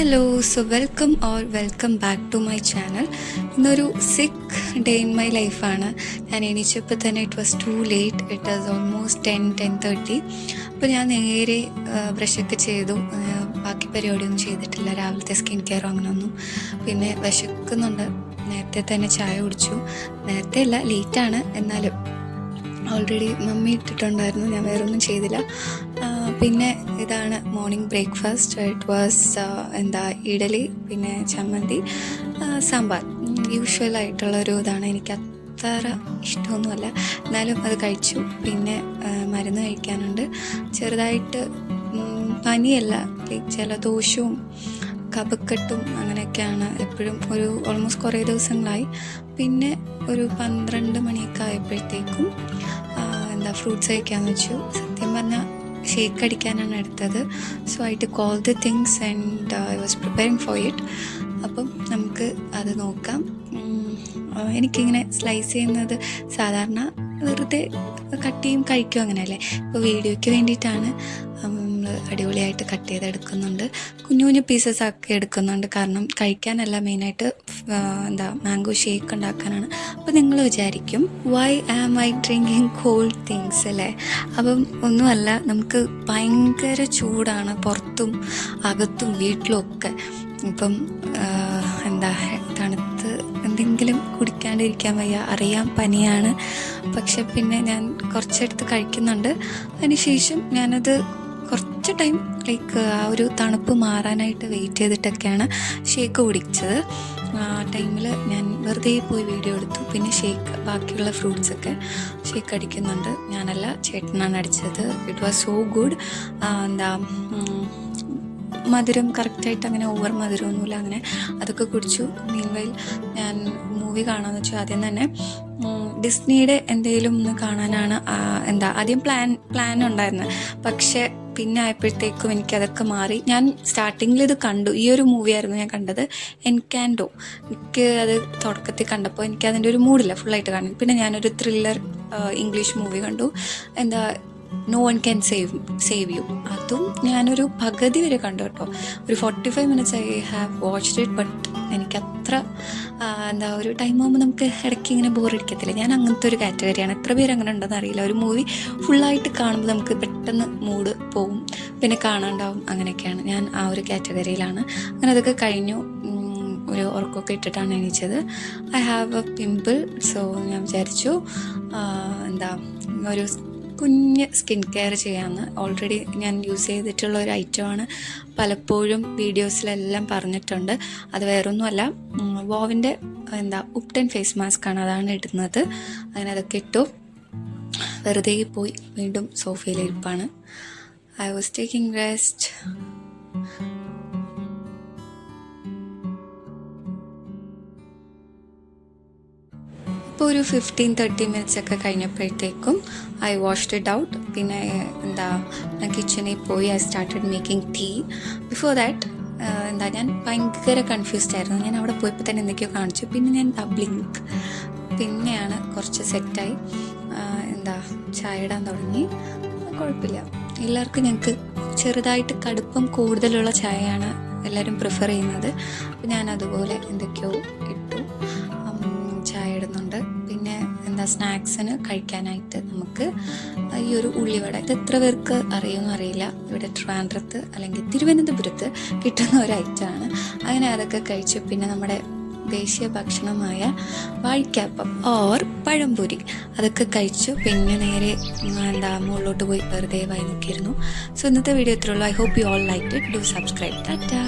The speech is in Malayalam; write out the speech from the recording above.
Hello, so welcome back to my channel. ഇന്നൊരു സിക്ക് ഡേ ഇൻ മൈ ലൈഫാണ്. ഞാൻ എണീച്ചപ്പോൾ തന്നെ it was too late. It was almost 10:30. അപ്പോൾ ഞാൻ നേരെ ബ്രഷൊക്കെ ചെയ്തു. ബാക്കി പരിപാടിയൊന്നും ചെയ്തിട്ടില്ല, രാവിലത്തെ സ്കിൻ കെയറോ അങ്ങനെയൊന്നും. പിന്നെ വിശക്കുന്നുണ്ട്, നേരത്തെ തന്നെ ചായ കുടിച്ചു. നേരത്തെ അല്ല, ലേറ്റാണ്, എന്നാലും ഓൾറെഡി മമ്മി ഇട്ടിട്ടുണ്ടായിരുന്നു, ഞാൻ വേറെ ഒന്നും ചെയ്തില്ല. പിന്നെ ഇതാണ് morning breakfast. It was idli, പിന്നെ ചമ്മന്തി, സാമ്പാർ. യൂഷ്വലായിട്ടുള്ളൊരു ഇതാണ്, എനിക്ക് അത്ര ഇഷ്ടമൊന്നുമല്ല, എന്നാലും അത് കഴിച്ചു. പിന്നെ മരുന്ന് കഴിക്കാനുണ്ട്. ചെറുതായിട്ട് പനിയല്ല, ജലദോഷവും കഫക്കെട്ടും അങ്ങനെയൊക്കെയാണ് എപ്പോഴും, ഒരു ഓൾമോസ്റ്റ് കുറേ ദിവസങ്ങളായി. പിന്നെ ഒരു 12 മണിയൊക്കെ ആയപ്പോഴത്തേക്കും ഫ്രൂട്ട്സ് കഴിക്കാമെന്ന് വെച്ചു. സത്യം പറഞ്ഞാൽ ഷേക്ക് അടിക്കാനാണ് എടുത്തത്. So I took all the things and I was preparing for it. അപ്പം നമുക്ക് അത് നോക്കാം. എനിക്കിങ്ങനെ സ്ലൈസ് ചെയ്യുന്നത് സാധാരണ വെറുതെ കട്ട് ചെയ്യും കഴിക്കും, അങ്ങനെയല്ലേ. ഇപ്പോൾ വീഡിയോയ്ക്ക് വേണ്ടിയിട്ടാണ് അടിപൊളിയായിട്ട് കട്ട് ചെയ്തെടുക്കുന്നുണ്ട്. കുഞ്ഞു കുഞ്ഞു പീസസ് ആക്കി എടുക്കുന്നുണ്ട്, കാരണം കഴിക്കാനല്ല, മെയിനായിട്ട് മാംഗോ ഷേക്ക് ഉണ്ടാക്കാനാണ്. അപ്പോൾ നിങ്ങൾ വിചാരിക്കും why am I drinking cold things അല്ലേ? അപ്പം ഒന്നുമല്ല, നമുക്ക് ഭയങ്കര ചൂടാണ് പുറത്തും അകത്തും വീട്ടിലും ഒക്കെ. ഇപ്പം തണുത്ത് എന്തെങ്കിലും കുടിക്കാണ്ടിരിക്കാൻ വയ്യ, അറിയാം പനിയാണ്. പക്ഷെ പിന്നെ ഞാൻ കുറച്ചെടുത്ത് കഴിക്കുന്നുണ്ട്. അതിനുശേഷം ഞാനത് കുറച്ച് ടൈം ആ ഒരു തണുപ്പ് മാറാനായിട്ട് വെയിറ്റ് ചെയ്തിട്ടൊക്കെയാണ് ഷേക്ക് കുടിച്ചത്. ആ ടൈമിൽ ഞാൻ വെറുതെ പോയി വീഡിയോ എടുത്തു. പിന്നെ ഷേക്ക്, ബാക്കിയുള്ള ഫ്രൂട്ട്സൊക്കെ ഷേക്ക് അടിക്കുന്നുണ്ട്. ഞാനല്ല, ചേട്ടനാണ് അടിച്ചത്. It was so good. മധുരം കറക്റ്റായിട്ട്, അങ്ങനെ ഓവർ മധുരമൊന്നുമില്ല, അങ്ങനെ അതൊക്കെ കുടിച്ചു. മീൻവൈൽ ഞാൻ മൂവി കാണാമെന്ന് വെച്ചാൽ ആദ്യം തന്നെ ഡിസ്നിയുടെ എന്തെങ്കിലും ഒന്ന് കാണാനാണ് ആദ്യം പ്ലാൻ ഉണ്ടായിരുന്നത്. പക്ഷേ പിന്നെ ആയപ്പോഴത്തേക്കും എനിക്കതൊക്കെ മാറി. ഞാൻ സ്റ്റാർട്ടിങ്ങിൽ ഇത് കണ്ടു, ഈ ഒരു മൂവിയായിരുന്നു ഞാൻ കണ്ടത്, എൻകാൻഡോ. എനിക്ക് അത് തുടക്കത്തിൽ കണ്ടപ്പോൾ എനിക്കതിൻ്റെ ഒരു മൂഡില്ല ഫുള്ളായിട്ട് കാണാൻ. പിന്നെ ഞാനൊരു ത്രില്ലർ ഇംഗ്ലീഷ് മൂവി കണ്ടു, no one can save you. അതും ഞാനൊരു പകുതി വരെ കണ്ടു കേട്ടോ. ഒരു 45 minutes I have watched it. But എനിക്കത്ര ഒരു ടൈം ആകുമ്പോൾ നമുക്ക് ഇടയ്ക്ക് ഇങ്ങനെ ബോറടിക്കത്തില്ല. ഞാൻ അങ്ങനത്തെ ഒരു കാറ്റഗറിയാണ്. എത്ര പേര് അങ്ങനെ ഉണ്ടെന്ന് അറിയില്ല. ഒരു മൂവി ഫുള്ളായിട്ട് കാണുമ്പോൾ നമുക്ക് പെട്ടെന്ന് മൂഡ് പോവും, പിന്നെ കാണാണ്ടാവും. അങ്ങനെയൊക്കെയാണ്, ഞാൻ ആ ഒരു കാറ്റഗറിയിലാണ്. അങ്ങനെ അതൊക്കെ കഴിഞ്ഞു. ഒരു ഉറക്കമൊക്കെ ഇട്ടിട്ടാണ് എണീച്ചത്. I have a pimple. So ഞാൻ വിചാരിച്ചു ഒരു കുഞ്ഞ് സ്കിൻ കെയർ ചെയ്യാമെന്ന്. ഓൾറെഡി ഞാൻ യൂസ് ചെയ്തിട്ടുള്ള ഒരു ഐറ്റമാണ്, പലപ്പോഴും വീഡിയോസിലെല്ലാം പറഞ്ഞിട്ടുണ്ട്. അത് വേറൊന്നുമല്ല, വോവിൻ്റെ ഉപ്ടൻ ഫേസ് മാസ്കാണ്, അതാണ് ഇടുന്നത്. അങ്ങനെ അതൊക്കെ ഇട്ടു. വെറുതെ പോയി വീണ്ടും സോഫയിലിരിപ്പാണ്. I was taking rest. ഇപ്പോൾ ഒരു 15-30 minutes ഒക്കെ കഴിഞ്ഞപ്പോഴത്തേക്കും ഐ വാഷ്ഡ് ഇറ്റ് ഔട്ട്. പിന്നെ ഞാൻ കിച്ചണിൽ പോയി. I started making tea. Before that ഞാൻ ഭയങ്കര കൺഫ്യൂസ്ഡ് ആയിരുന്നു. ഞാൻ അവിടെ പോയപ്പോൾ തന്നെ എന്തൊക്കെയോ കാണിച്ചു. പിന്നെ ഞാൻ ബ്ലിങ്ക്, പിന്നെയാണ് കുറച്ച് സെറ്റായി. ചായ ഇടാൻ തുടങ്ങി. കുഴപ്പമില്ല, എല്ലാവർക്കും ഞങ്ങൾക്ക് ചെറുതായിട്ട് കടുപ്പം കൂടുതലുള്ള ചായയാണ് എല്ലാവരും പ്രിഫർ ചെയ്യുന്നത്. അപ്പോൾ ഞാൻ അതുപോലെ എന്തൊക്കെയോ ഇട്ടു, ചായ ഇടുന്നുണ്ട്. പിന്നെ സ്നാക്സിന് കഴിക്കാനായിട്ട് നമുക്ക് ഈ ഒരു ഉള്ളിവട, ഇത് എത്ര പേർക്ക് അറിയുമെന്ന് അറിയില്ല, ഇവിടെ ട്രിവാൻഡ്രത്ത് അല്ലെങ്കിൽ തിരുവനന്തപുരത്ത് കിട്ടുന്ന ഒരു ഐറ്റമാണ്. അങ്ങനെ അതൊക്കെ കഴിച്ചു. പിന്നെ നമ്മുടെ ദേശീയ ഭക്ഷണമായ വാഴയ്ക്കാപ്പം ഓർ പഴംപൊരി, അതൊക്കെ കഴിച്ചു. പിന്നെ നേരെ മുകളിലോട്ട് പോയി വെറുതെ വായി നോക്കിയിരുന്നു. സോ ഇന്നത്തെ വീഡിയോ ഇത്രയുള്ളൂ. I hope you all like it. Do subscribe. Tata.